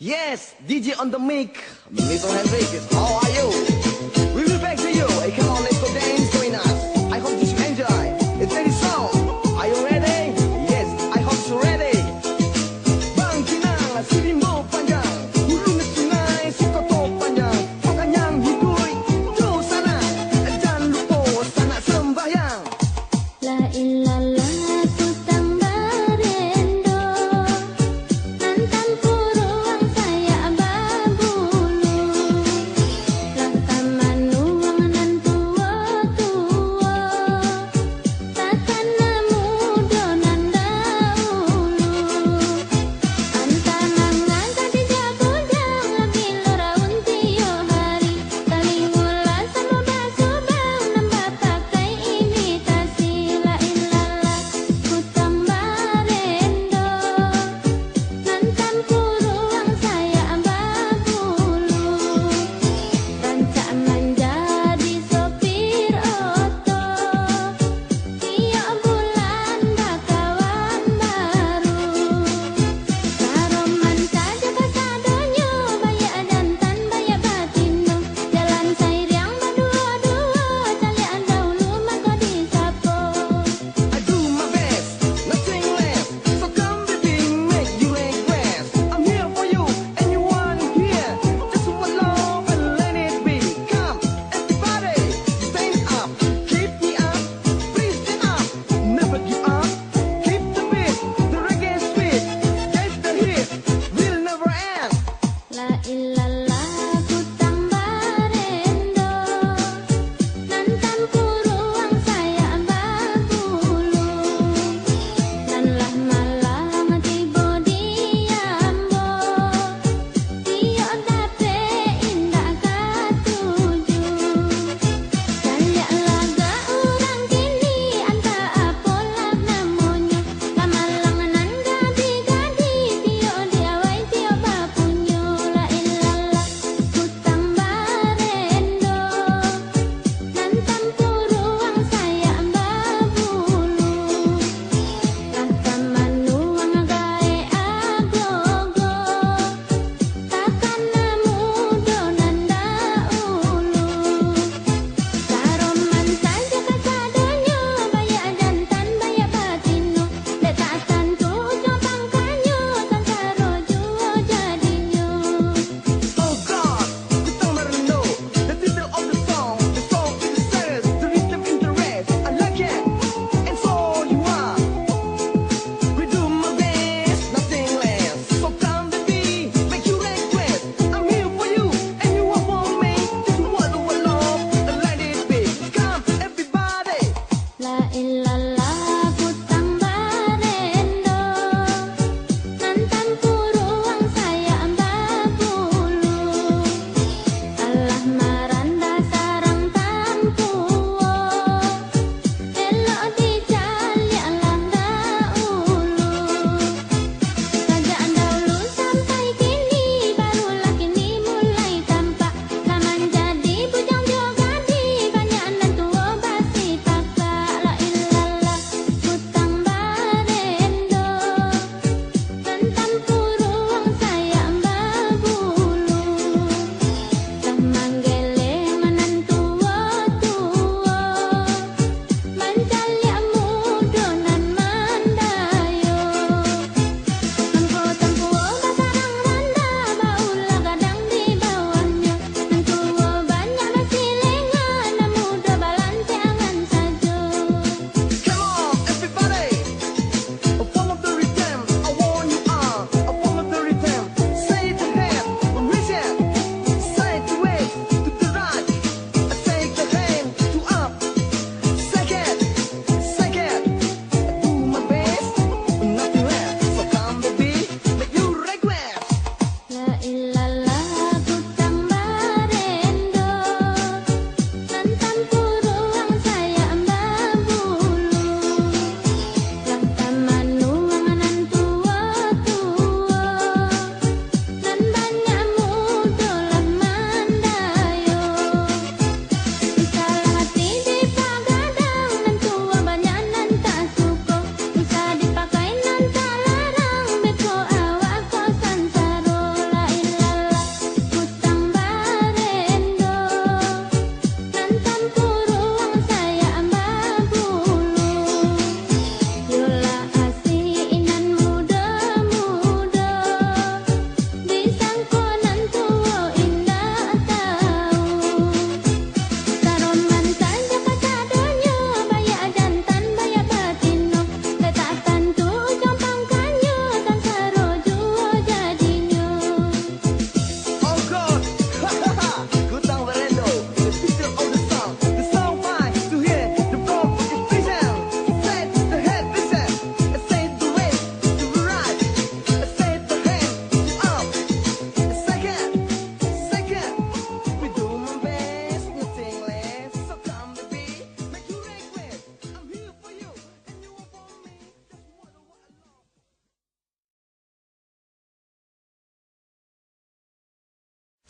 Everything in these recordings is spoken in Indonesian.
Yes, DJ on the mic, Mr. Henrik. How are you? We'll be back to you. Hey, come on, let's go dance, join us. I hope you should enjoy. It's very song. Are you ready? Yes, I hope you're ready. Bang Kinang, Sirimbo panjang, hulunya sungai Sukoto panjang, Pokoknya hidup jauh sana, jangan lupa sana sembahyang. La ilallah.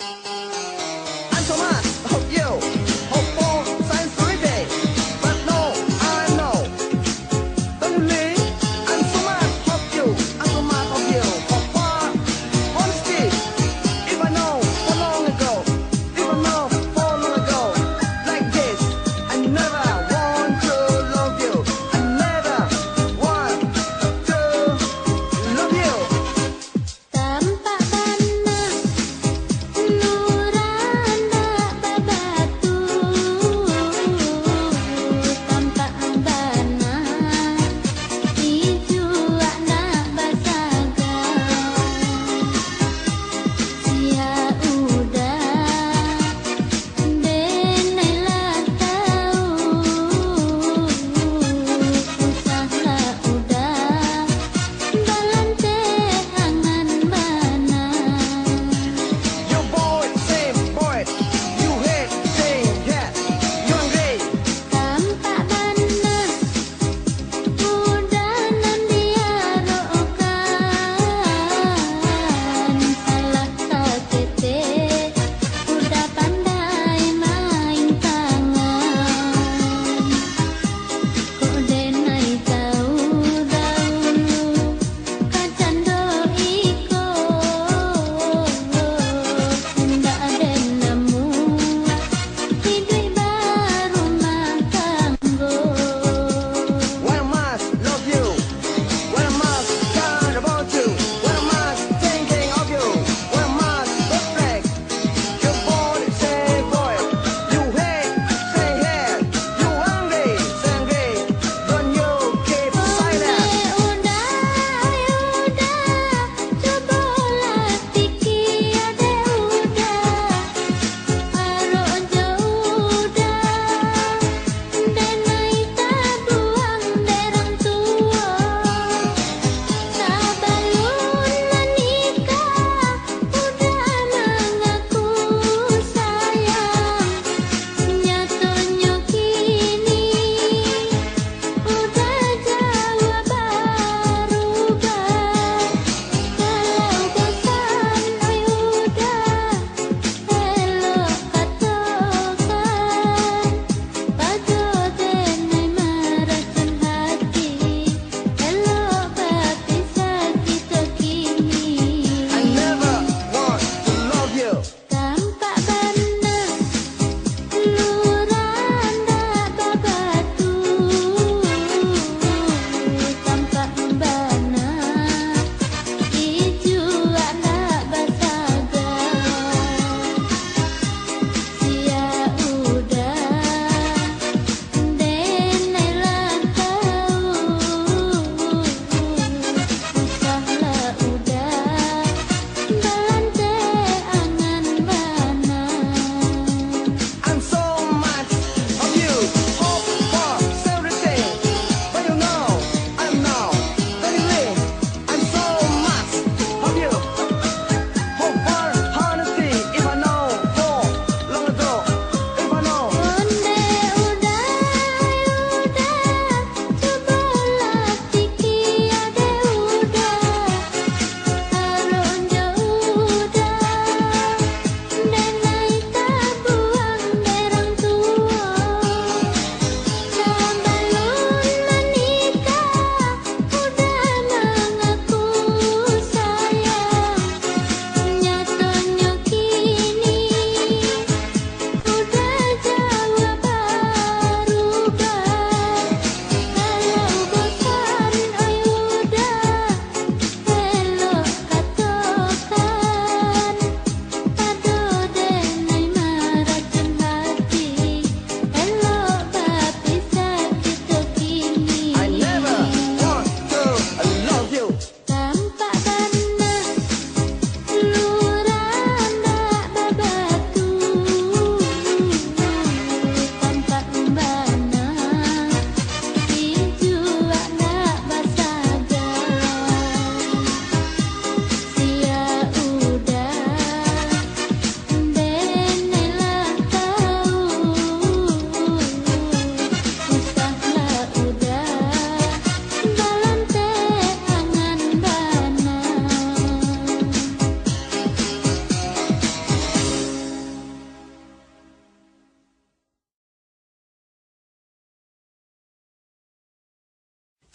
I'm so much of you, hope for sincerity, but no, I know. Don't you believe? I'm so much of you, I'm so much of you, for honesty. If I know for long ago, if I know for long ago, like this, I never want to love you. I never want to love you. Tampak tanah nurani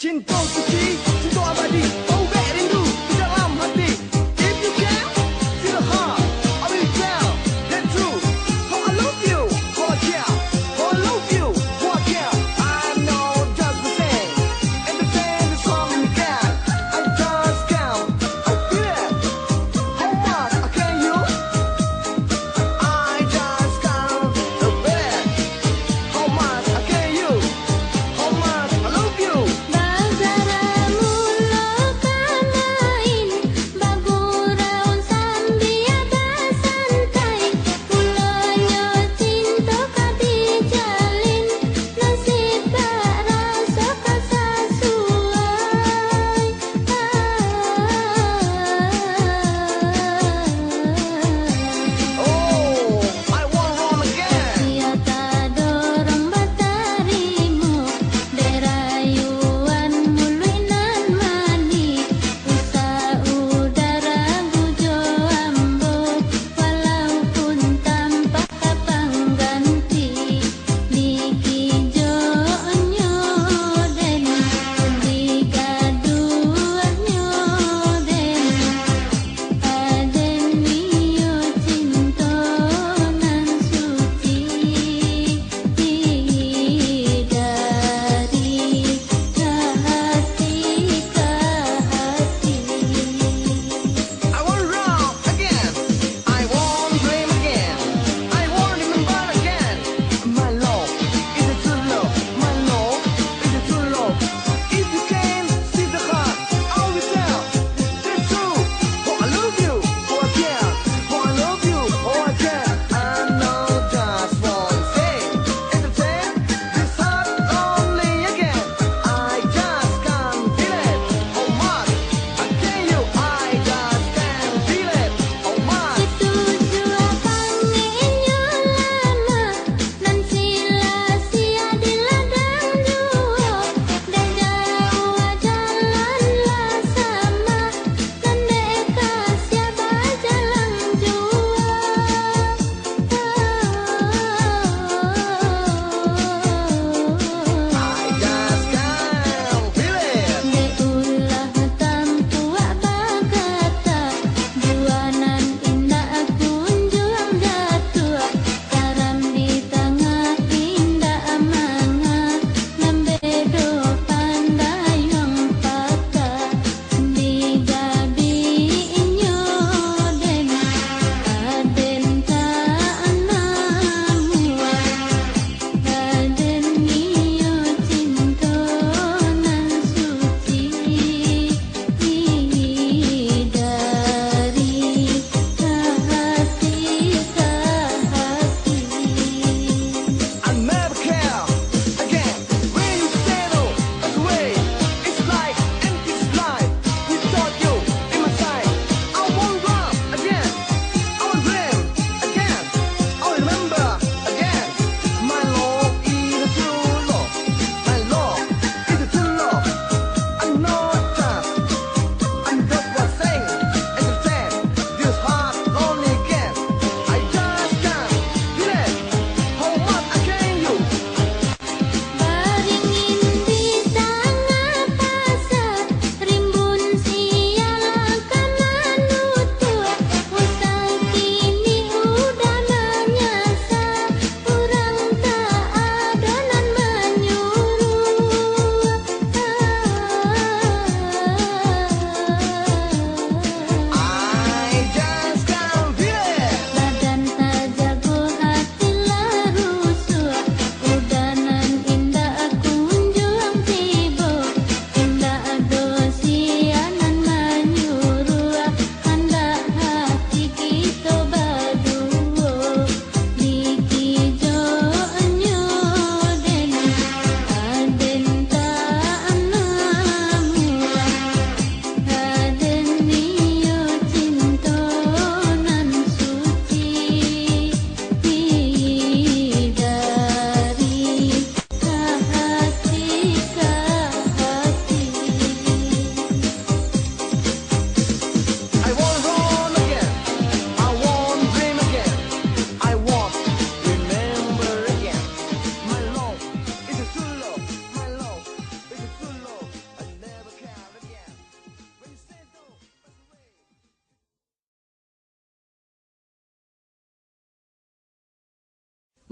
Cinta suci, cinta abadi, bau bek rindu di dalam hati. If you can, feel the heart, I will tell the truth. How I love you, how I care, how I love you, how I care. I know just the thing, and the thing is something you can. I just can't, I feel it. How much I can you? I just can't feel it. How much I can you? How much I love you? Bagara mulo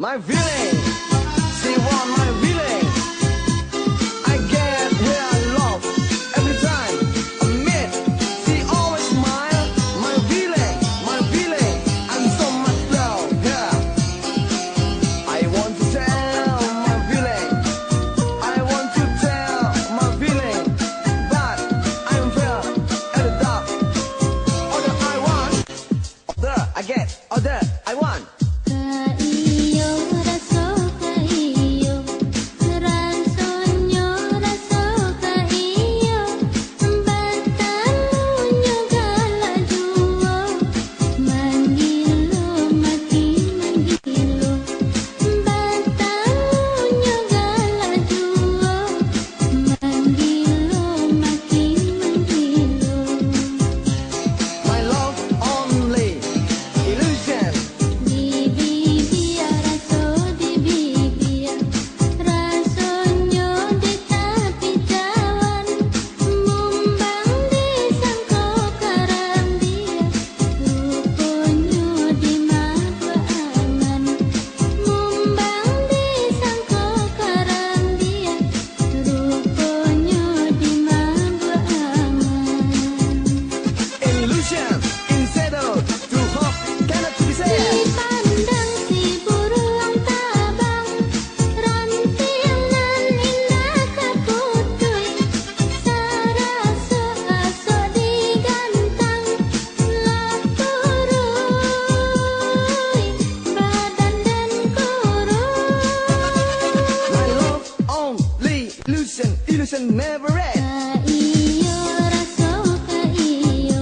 my feeling. She want my feeling. I get her love every time I meet. She always smile. My feeling, my feeling. I'm so much love her. I want to tell my feeling. I want to tell my feeling, but I'm fair at the dark. Order I want, order I get, order I want. My love only illusion. Illusion instead of to hope cannot be said. Dipandang si burung tabang, rantingan indah kaputuy, saraso-aso digantang, lapuruy, badan dan kuruy. My love only illusion, illusion never ends. Kaiyo raso kaiyo,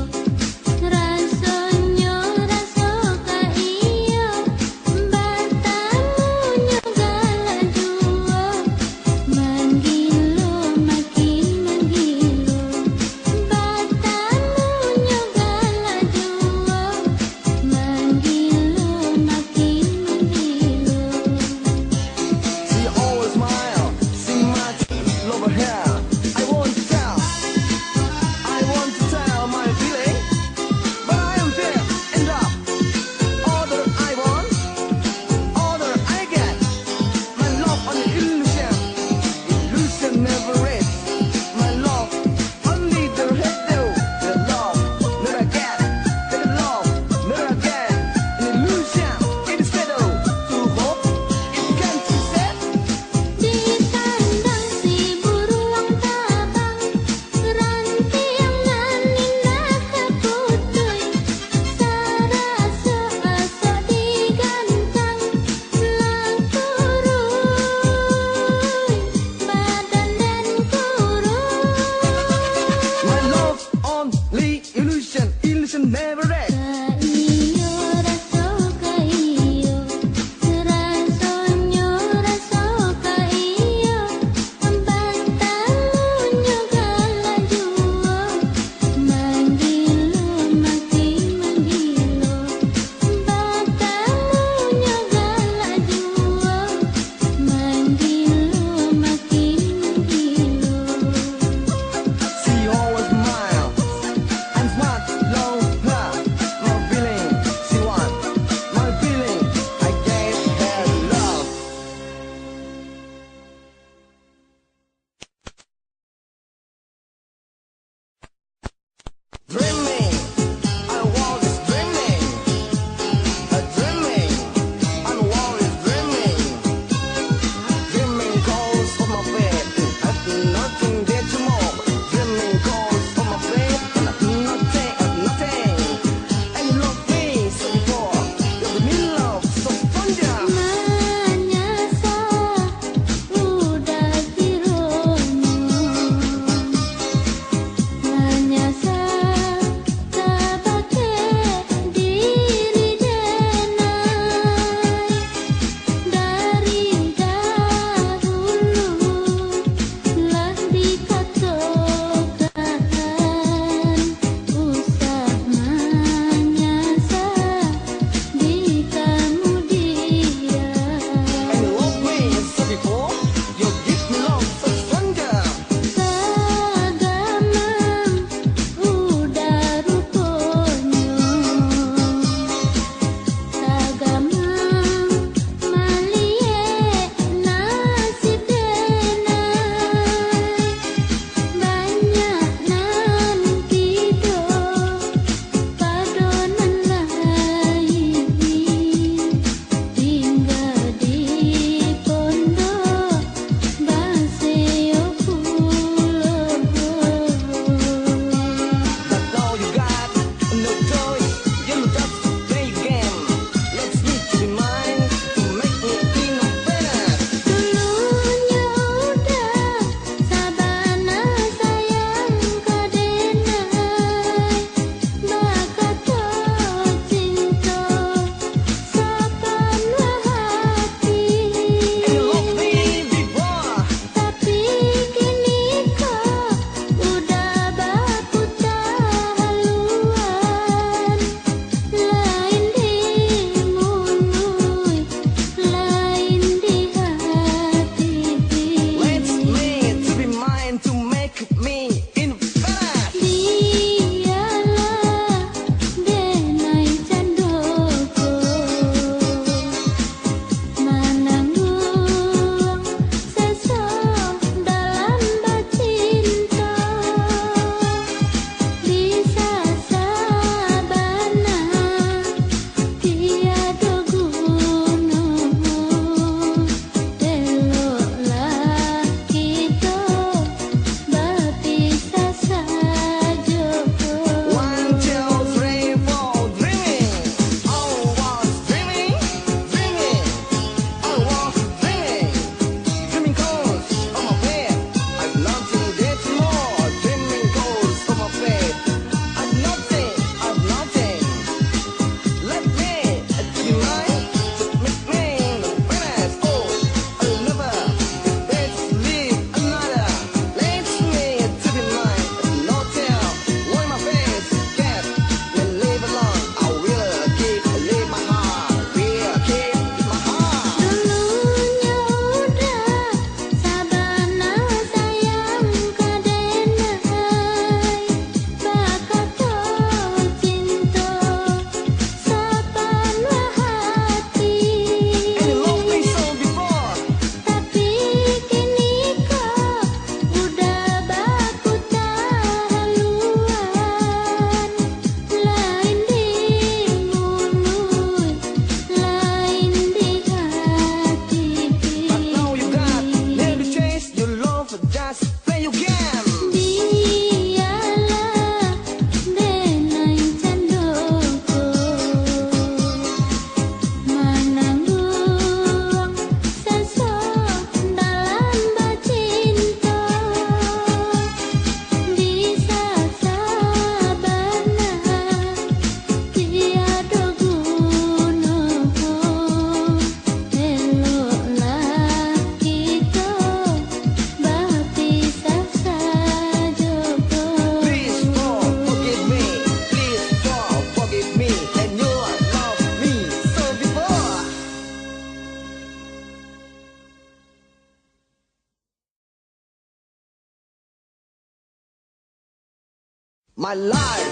My life,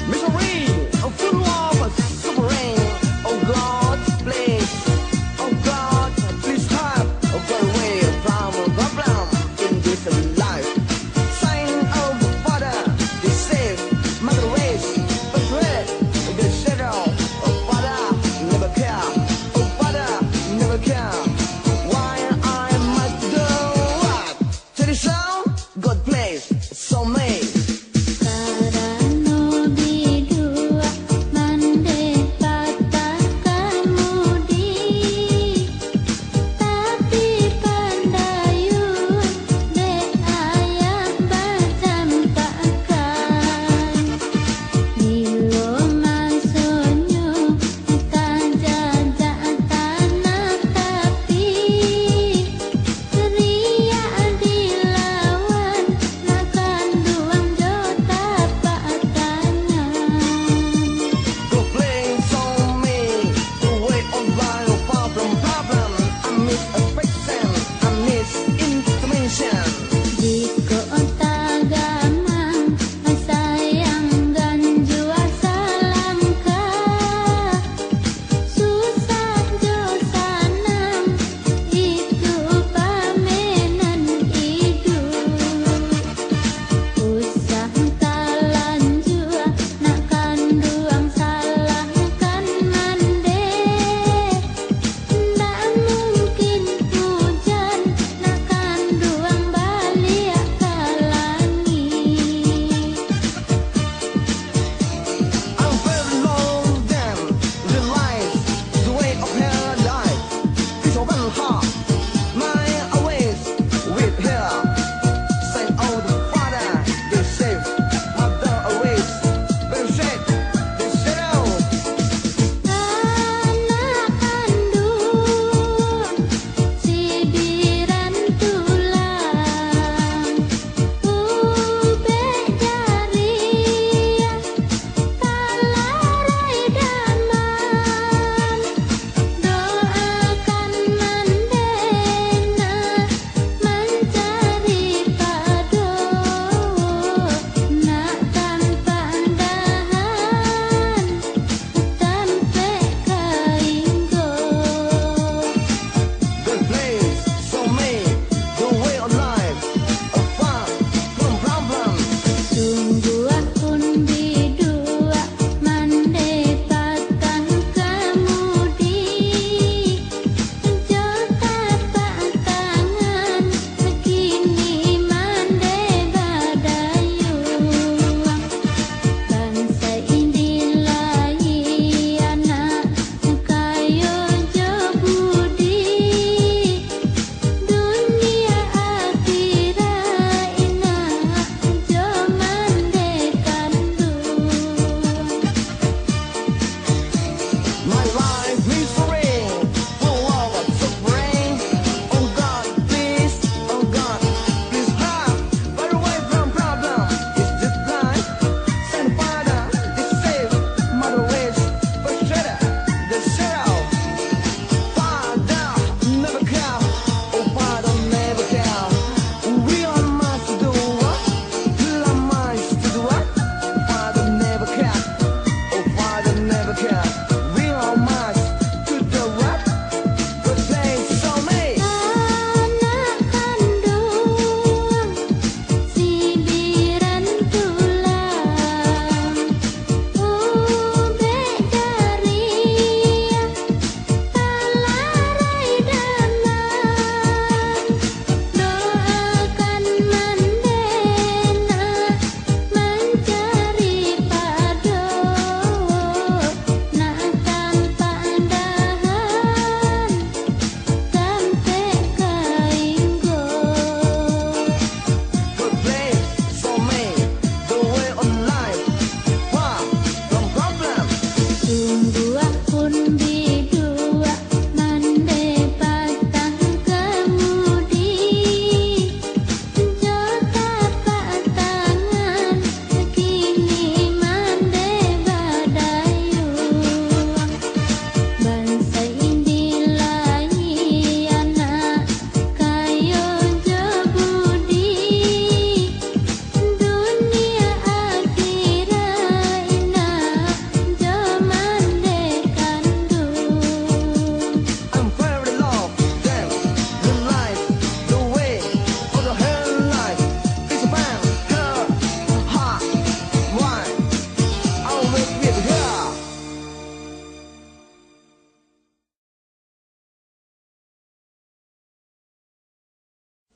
misery, full of suffering. Oh God, please, oh God, please help. Oh God, away from a problem in this life. Sign of Father, they save Mother race, but red, the shadow. Oh Father, never care. Oh Father, never care. Why I must do what? To the sound, God plays, so made.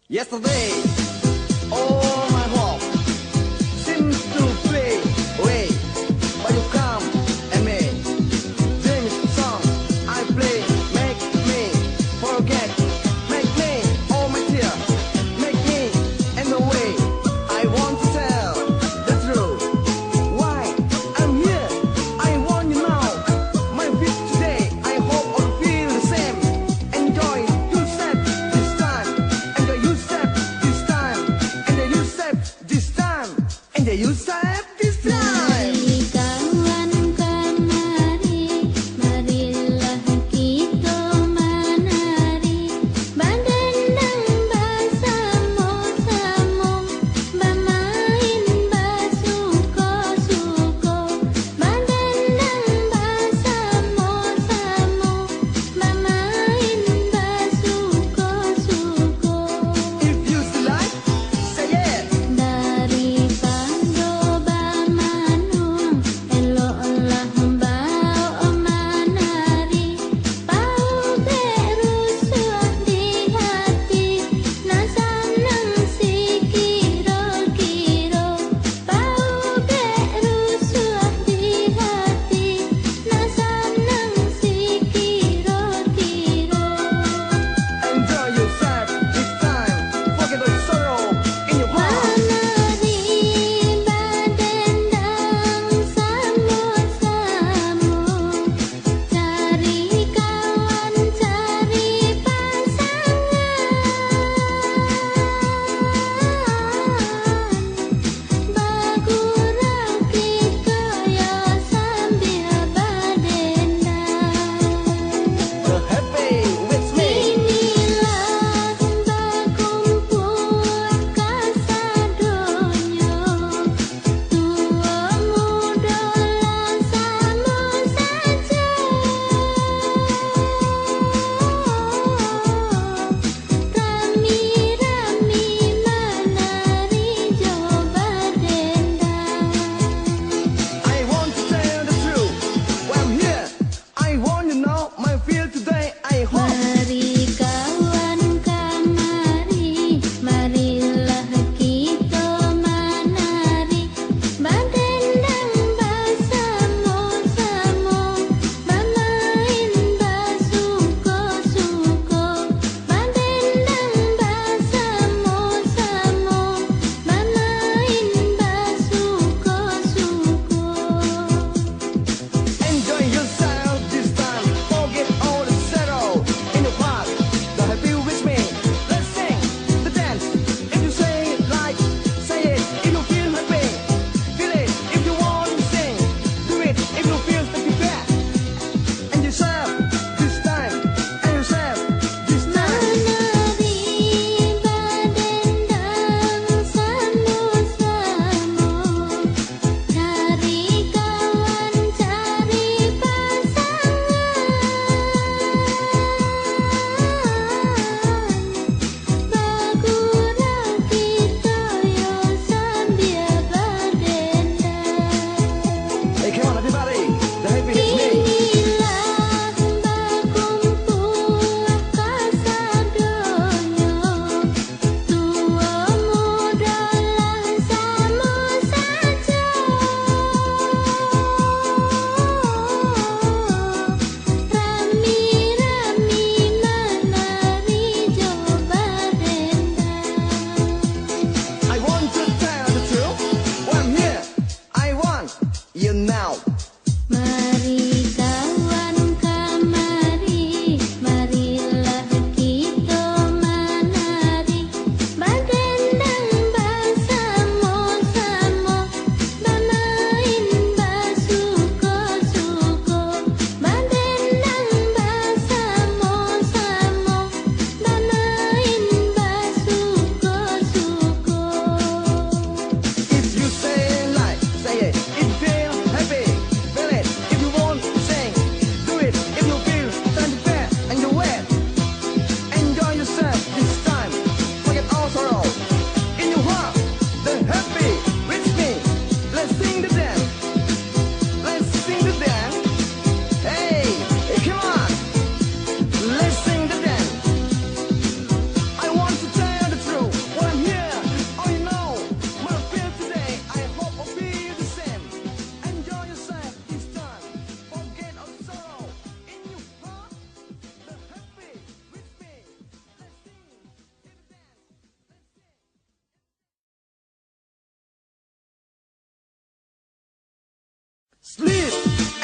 Yesterday, all my hope seems to fade away, but you come and me. Sing song I play, make me forget, make me all my tears, make me in the way. I want to tell the truth. Why I'm here? I want you now. My feet today. I hope all feel the same. Enjoy you step this time. Enjoy you step this time. Enjoy you Sleep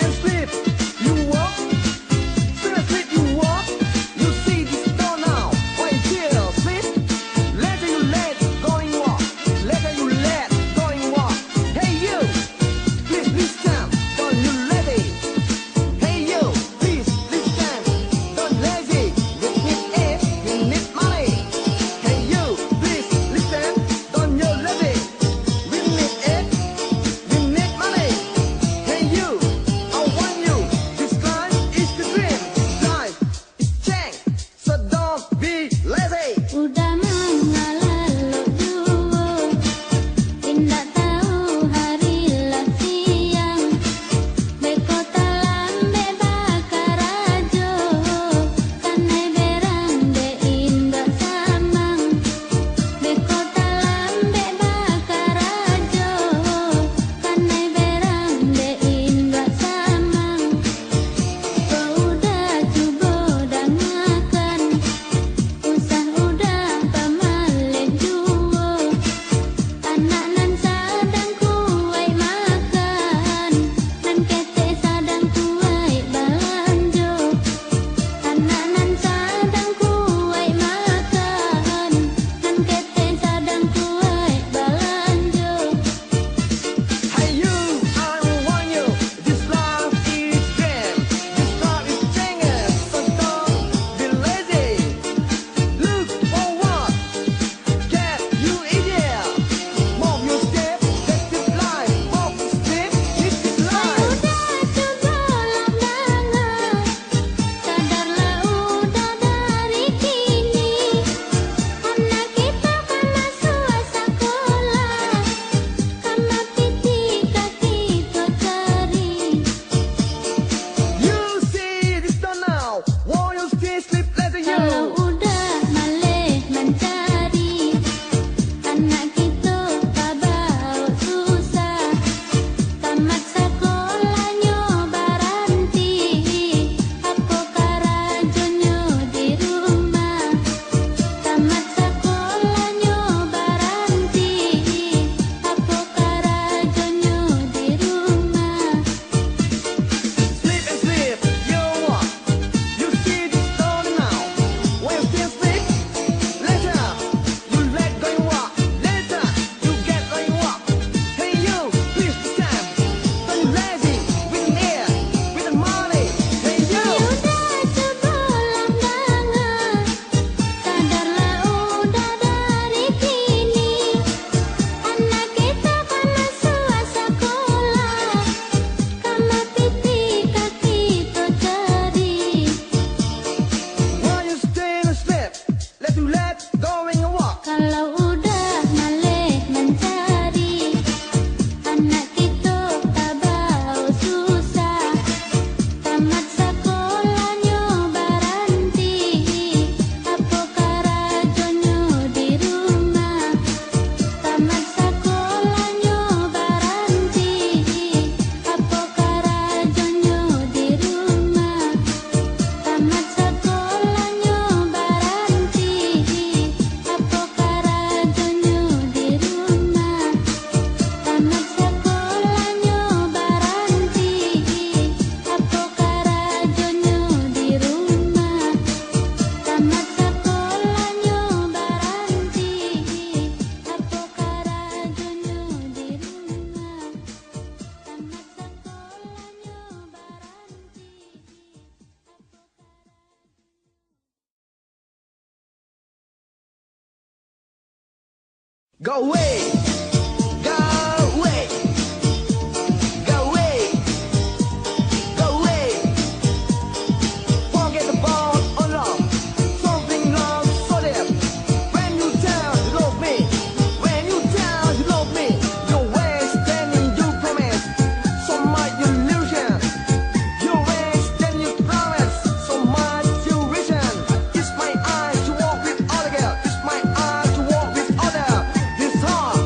and sleep, you walk. Sleep and sleep, you walk. You see this door now. Wait till sleep. Later you let going walk. Later you let going walk. Hey you, please listen. Don't you let it. Hey you, please listen. Don't lazy. We need it. We need money. Hey you, please listen. Don't you let it. We need it. We need money. Hey you, I want you. This life is the dream. Life is change. So don't be lazy. Udah mengalah dulu, tidak tahu hari lah siang. Beko talam bakar ajo, kanai berang de indah samang. Beko talam bakar ajo, kanai berang de indah samang. Kau udah coba dangakan, usah udah pamale juo. Anak nan sadang kuai makan, nan kete sadang kuai balanjo. Anak nan sadang kuai makan, nan kete sadang kuai balanjo. Hey you, I want you. This life is dream. This life is change. So don't be lazy. Look forward. Get you easier. Move your step. That's this life. Move your step. This is life. Udah coba landangan, sadarlah udah dari kini. Anak kita kan masuk sekolah, karena titik kaki tuh cari. You see this door now. While you still sleep, let Kalau you. udah malih mencari, anak kita tak bau susah. Tamat sekolahnya baranti, apa karajonyo di rumah. Tamat sekolahnya baranti, apa karajonyo di rumah. Sleep and sleep, you walk. You see this door now. When you still sleep, later you let go and walk. Later you get go and walk. Hey you, please stand. Don't you lazy with the air, with the money. Hey you. Udah coba landangan, sadarlah udah dari kini. Anak kita kan masuk sekolah, karena titik kaki tuh cari. While you stay asleep, let you let go and walk. Kalau udah malih mencari, anak kita tak bau susah. Tamat sekolahnya baranti, apa karajonyo di rumah. Tamat sekolahnya baranti, apa karajonyo di rumah. Tamat sekolahnya baranti, apa karajonyo di rumah. Tamat sekolahnya baranti, apa karajonyo di rumah. Tamat sekolahnya baranti, apa karajonyo di rumah. Tamat sekolahnya baranti. Go away, go away, go away, go away. Forget about all love, something love so deep. When you tell you love me, when you tell you love me, you're wasting your promise, so much illusion. You're wasting your promise, so much illusion. It's my eyes to walk with other girl, it's my eyes to walk with other. This heart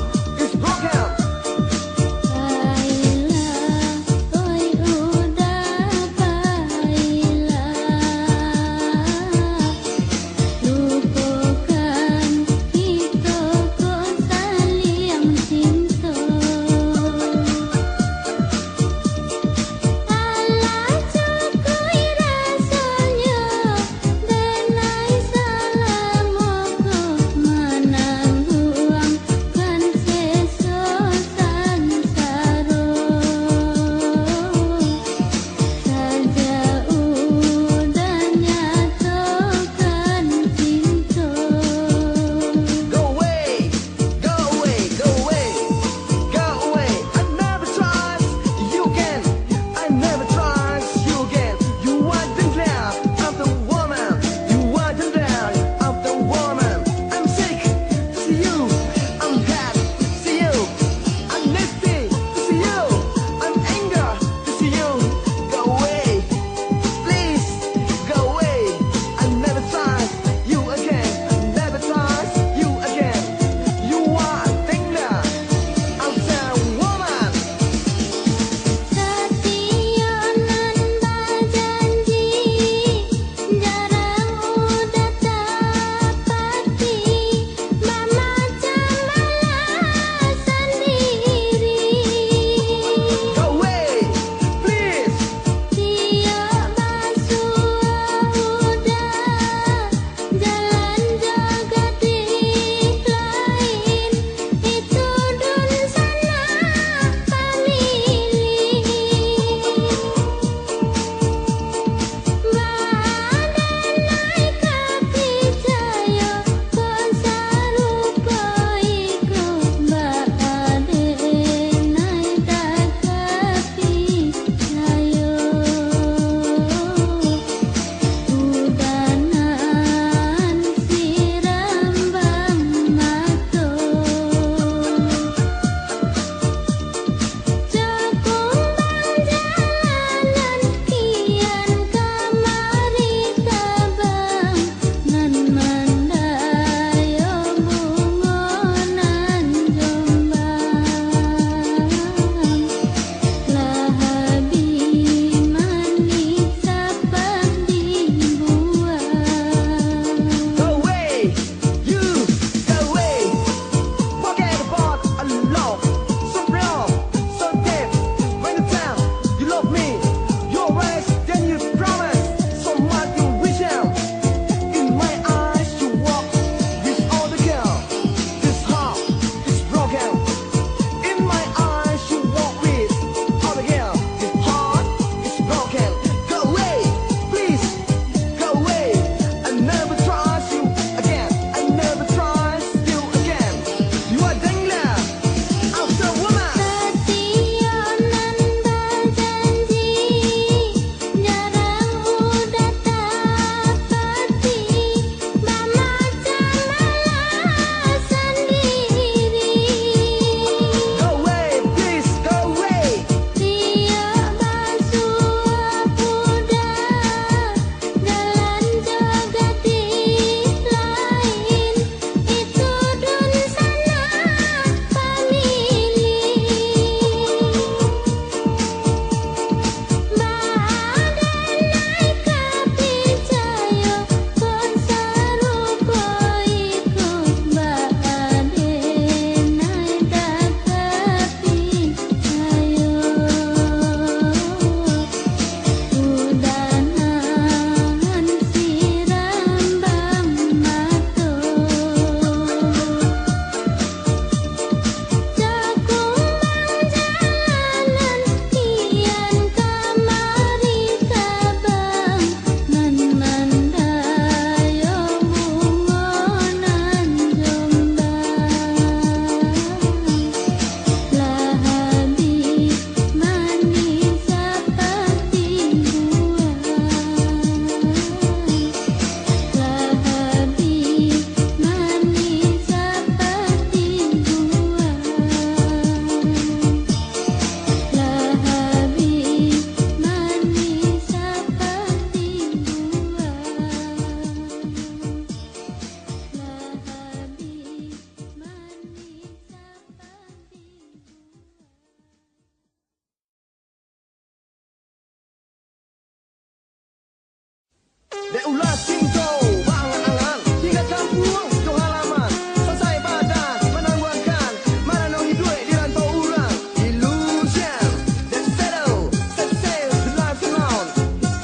De ulas cinta angan-angan hingga kampung ke halaman. Selesai badan menangguhkan mana no hidup di rantau orang. Illusion that settle, set sail the life around.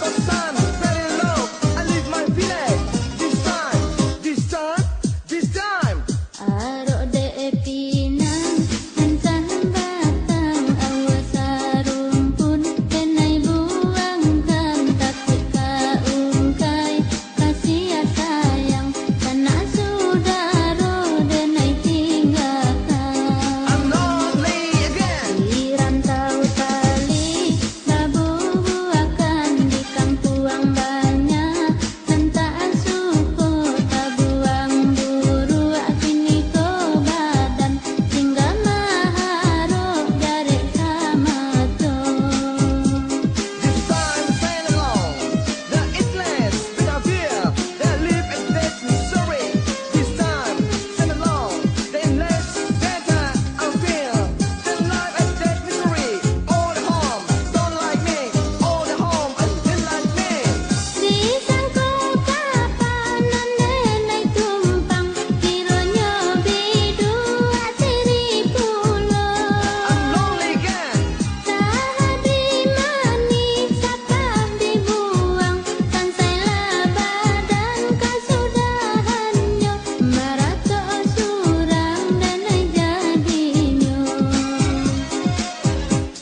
Kosan very low, I live my village. This time. Aro de pinang hancah batang awas rumpun kenai buangkan takut kaungkai kasih sayang tanah saudara denai tinggalkan. I'm lonely again. Di rantau tali babu-buakan di kampung banyak nantaan suku tabuang buru kini ko badan hingga maharo garek kamato. This time sail along the islands without fear. They live in dead misery. This time sail along the endless data of fear. They live in dead misery. All the home don't like me. All the home didn't like me. Di sangko kapanan nenai tumpang kironyo bidu atiri pulo. I'm lonely again. Tahadi manis sakap dibuang Tansailah badan kasudahannya Marato surang dan jadinya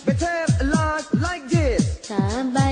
Better a life like this. Sabar